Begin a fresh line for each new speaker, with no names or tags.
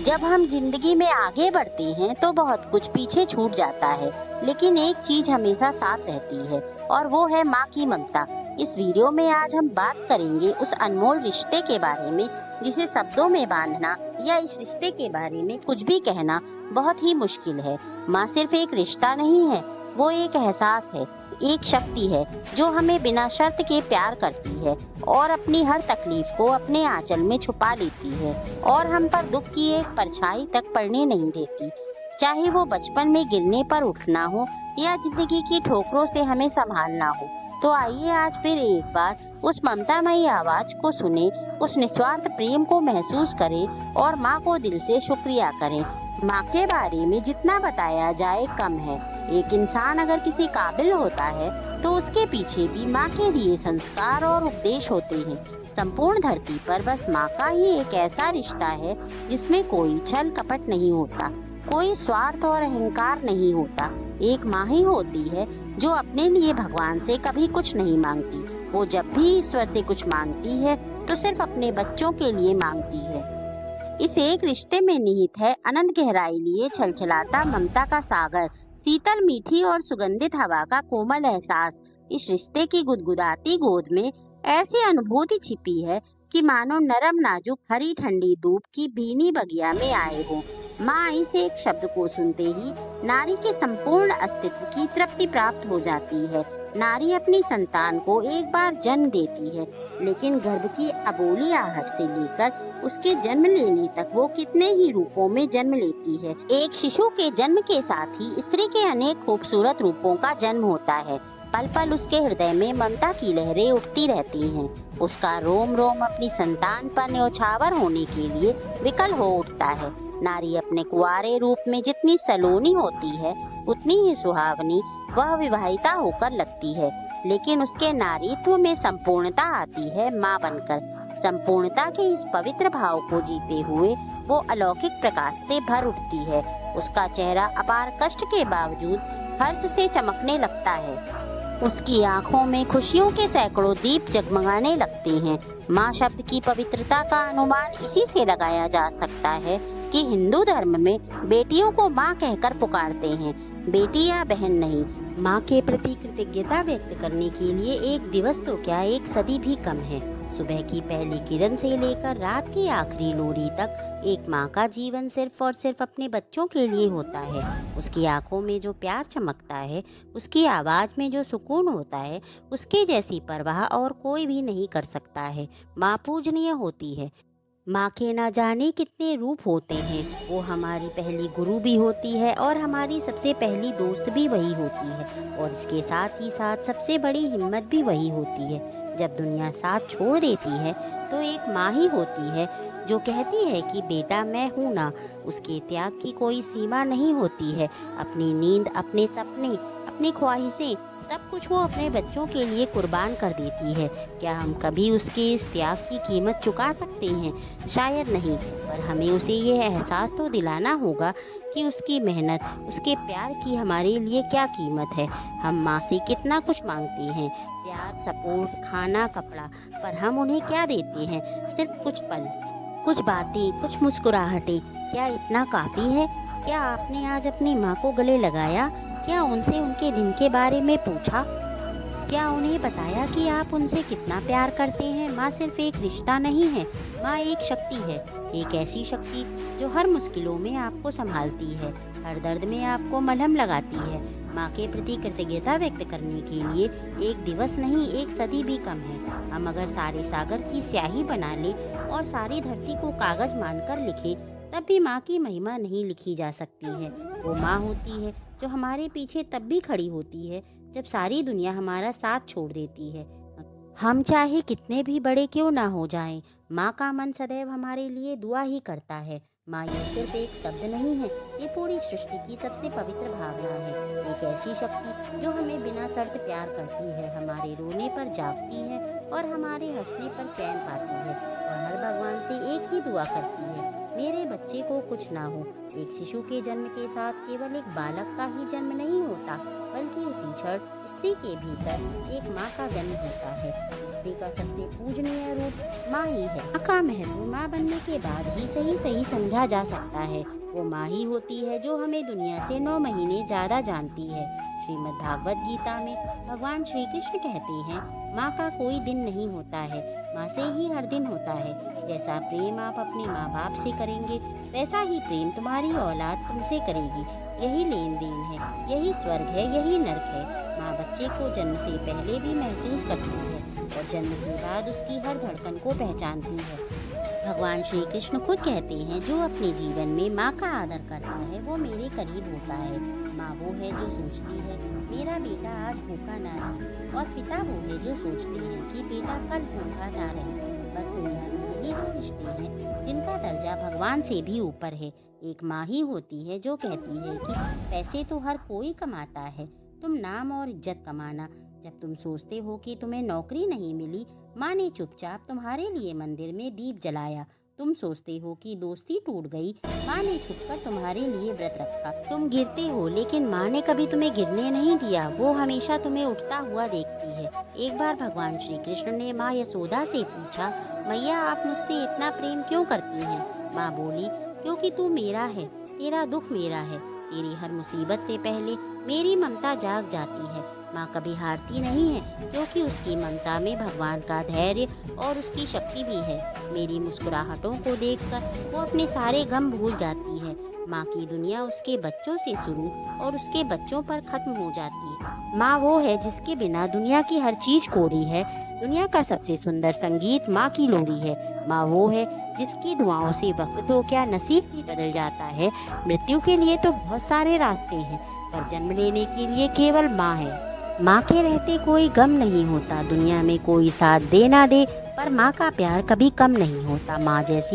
जब हम जिंदगी में आगे बढ़ते हैं तो बहुत कुछ पीछे छूट जाता है, लेकिन एक चीज हमेशा साथ रहती है और वो है माँ की ममता। इस वीडियो में आज हम बात करेंगे उस अनमोल रिश्ते के बारे में जिसे शब्दों में बांधना या इस रिश्ते के बारे में कुछ भी कहना बहुत ही मुश्किल है। माँ सिर्फ एक रिश्ता नहीं है, वो एक एहसास है, एक शक्ति है जो हमें बिना शर्त के प्यार करती है और अपनी हर तकलीफ को अपने आंचल में छुपा लेती है और हम पर दुख की एक परछाई तक पड़ने नहीं देती। चाहे वो बचपन में गिरने पर उठना हो या जिंदगी की ठोकरों से हमें संभालना हो। तो आइए आज फिर एक बार उस ममतामयी आवाज को सुने, उस निस्वार्थ प्रेम को महसूस करें और माँ को दिल से शुक्रिया करें। माँ के बारे में जितना बताया जाए कम है। एक इंसान अगर किसी काबिल होता है तो उसके पीछे भी माँ के दिए संस्कार और उपदेश होते हैं। संपूर्ण धरती पर बस माँ का ही एक ऐसा रिश्ता है जिसमें कोई छल कपट नहीं होता, कोई स्वार्थ और अहंकार नहीं होता। एक माँ ही होती है जो अपने लिए भगवान से कभी कुछ नहीं मांगती। वो जब भी ईश्वर से कुछ मांगती है तो सिर्फ अपने बच्चों के लिए मांगती है। इस एक रिश्ते में निहित है अनंत गहराई लिए छलछलाता ममता का सागर, शीतल मीठी और सुगंधित हवा का कोमल एहसास। इस रिश्ते की गुदगुदाती गोद में ऐसी अनुभूति छिपी है कि मानो नरम नाजुक हरी ठंडी धूप की भीनी बगिया में आए हो। माँ इस एक शब्द को सुनते ही नारी के संपूर्ण अस्तित्व की तृप्ति प्राप्त हो जाती है। नारी अपनी संतान को एक बार जन्म देती है, लेकिन गर्भ की अबोली आहट से लेकर उसके जन्म लेने तक वो कितने ही रूपों में जन्म लेती है। एक शिशु के जन्म के साथ ही स्त्री के अनेक खूबसूरत रूपों का जन्म होता है। पल पल उसके हृदय में ममता की लहरें उठती रहती हैं। उसका रोम रोम अपनी संतान पर न्यौछावर होने के लिए विकल हो उठता है। नारी अपने कुंवारे रूप में जितनी सलोनी होती है उतनी ही सुहावनी वह विवाहिता होकर लगती है, लेकिन उसके नारीत्व में संपूर्णता आती है माँ बनकर। संपूर्णता के इस पवित्र भाव को जीते हुए वो अलौकिक प्रकाश से भर उठती है। उसका चेहरा अपार कष्ट के बावजूद हर्ष से चमकने लगता है। उसकी आंखों में खुशियों के सैकड़ों दीप जगमगाने लगते हैं। माँ शब्द की पवित्रता का अनुमान इसी से लगाया जा सकता है कि हिंदू धर्म में बेटियों को माँ कहकर पुकारते हैं, बेटी या बहन नहीं। माँ के प्रति कृतज्ञता व्यक्त करने के लिए एक दिवस तो क्या, एक सदी भी कम है। सुबह की पहली किरण से लेकर रात की आखिरी लोरी तक एक माँ का जीवन सिर्फ और सिर्फ अपने बच्चों के लिए होता है। उसकी आंखों में जो प्यार चमकता है, उसकी आवाज में जो सुकून होता है, उसके जैसी परवाह और कोई भी नहीं कर सकता है। माँ पूजनीय होती है। माँ के ना जाने कितने रूप होते हैं। वो हमारी पहली गुरु भी होती है और हमारी सबसे पहली दोस्त भी वही होती है, और इसके साथ ही साथ सबसे बड़ी हिम्मत भी वही होती है। जब दुनिया साथ छोड़ देती है तो एक माँ ही होती है जो कहती है कि बेटा मैं हूँ ना। उसके त्याग की कोई सीमा नहीं होती है। अपनी नींद, अपने सपने, अपनी ख्वाहिशें, सब कुछ वो अपने बच्चों के लिए कुर्बान कर देती है। क्या हम कभी उसके इस त्याग की कीमत चुका सकते हैं? शायद नहीं, पर हमें उसे ये एहसास तो दिलाना होगा कि उसकी मेहनत, उसके प्यार की हमारे लिए क्या कीमत है। हम माँ से कितना कुछ मांगते हैं, प्यार, सपोर्ट, खाना, कपड़ा, पर हम उन्हें क्या देते हैं? सिर्फ कुछ पल, कुछ बातें, कुछ मुस्कुराहटें। क्या इतना काफ़ी है? क्या आपने आज अपनी माँ को गले लगाया? क्या उनसे उनके दिन के बारे में पूछा? क्या उन्हें बताया कि आप उनसे कितना प्यार करते हैं? माँ सिर्फ एक रिश्ता नहीं है, माँ एक शक्ति है। एक ऐसी शक्ति जो हर मुश्किलों में आपको संभालती है, हर दर्द में आपको मलहम लगाती है। माँ के प्रति कृतज्ञता व्यक्त करने के लिए एक दिवस नहीं, एक सदी भी कम है। हम अगर सारे सागर की स्याही बना ले और सारी धरती को कागज मानकर लिखे, तब भी माँ की महिमा नहीं लिखी जा सकती है। वो माँ होती है जो हमारे पीछे तब भी खड़ी होती है जब सारी दुनिया हमारा साथ छोड़ देती है। हम चाहे कितने भी बड़े क्यों ना हो जाएं, माँ का मन सदैव हमारे लिए दुआ ही करता है। माँ ये सिर्फ एक शब्द नहीं है, ये पूरी सृष्टि की सबसे पवित्र भावना है। एक ऐसी शक्ति जो हमें बिना शर्त प्यार करती है, हमारे रोने पर जागती है और हमारे हंसने पर चैन पाती है, और हर भगवान से एक ही दुआ करती है, मेरे बच्चे को कुछ ना हो। एक शिशु के जन्म के साथ केवल एक बालक का ही जन्म नहीं होता, बल्कि उसी क्षण स्त्री के भीतर एक माँ का जन्म होता है। स्त्री का सबसे पूजनीय रूप माँ ही है। माँ का महत्व माँ बनने के बाद ही सही समझा जा सकता है। वो माँ ही होती है जो हमें दुनिया से 9 महीने ज्यादा जानती है। श्रीमद् भागवत गीता में भगवान श्री कृष्ण कहते हैं, माँ का कोई दिन नहीं होता है, माँ से ही हर दिन होता है। जैसा प्रेम आप अपने माँ बाप से करेंगे, वैसा ही प्रेम तुम्हारी औलाद तुमसे करेगी। यही लेन देन है, यही स्वर्ग है, यही नर्क है। माँ बच्चे को जन्म से पहले भी महसूस करती है और जन्म के बाद उसकी हर धड़कन को पहचानती है। भगवान श्री कृष्ण खुद कहते हैं, जो अपने जीवन में माँ का आदर करता है वो मेरे करीब होता है। माँ वो है जो सोचती है मेरा बेटा आज भूखा ना रहे, और पिता वो है जो सोचते हैं कि बेटा कल भूखा ना रहे। बस दुनिया में यही 2 रिश्ते हैं जिनका दर्जा भगवान से भी ऊपर है। एक माँ ही होती है जो कहती है कि पैसे तो हर कोई कमाता है, तुम नाम और इज्जत कमाना। जब तुम सोचते हो कि तुम्हें नौकरी नहीं मिली, माँ ने चुपचाप तुम्हारे लिए मंदिर में दीप जलाया। तुम सोचते हो कि दोस्ती टूट गई, माँ ने छुपकर तुम्हारे लिए व्रत रखा। तुम गिरते हो लेकिन माँ ने कभी तुम्हें गिरने नहीं दिया, वो हमेशा तुम्हें उठता हुआ देखती है। एक बार भगवान श्री कृष्ण ने माँ यशोदा से पूछा, मैया आप मुझसे इतना प्रेम क्यों करती हैं? माँ बोली, क्योंकि तू मेरा है, तेरा दुख मेरा है, तेरी हर मुसीबत से पहले मेरी ममता जाग जाती है। माँ कभी हारती नहीं है, क्योंकि उसकी ममता में भगवान का धैर्य और उसकी शक्ति भी है। मेरी मुस्कुराहटों को देखकर वो अपने सारे गम भूल जाती है। माँ की दुनिया उसके बच्चों से शुरू और उसके बच्चों पर खत्म हो जाती है। माँ वो है जिसके बिना दुनिया की हर चीज कोरी है। दुनिया का सबसे सुंदर संगीत माँ की लोरी है। माँ वो है जिसकी दुआओं से वक्त तो क्या नसीब भी बदल जाता है। मृत्यु के लिए तो बहुत सारे रास्ते हैं, पर जन्म लेने के लिए केवल माँ है। माँ के रहते कोई गम नहीं होता, दुनिया में कोई साथ दे ना दे, पर माँ का प्यार कभी कम नहीं होता। माँ जैसी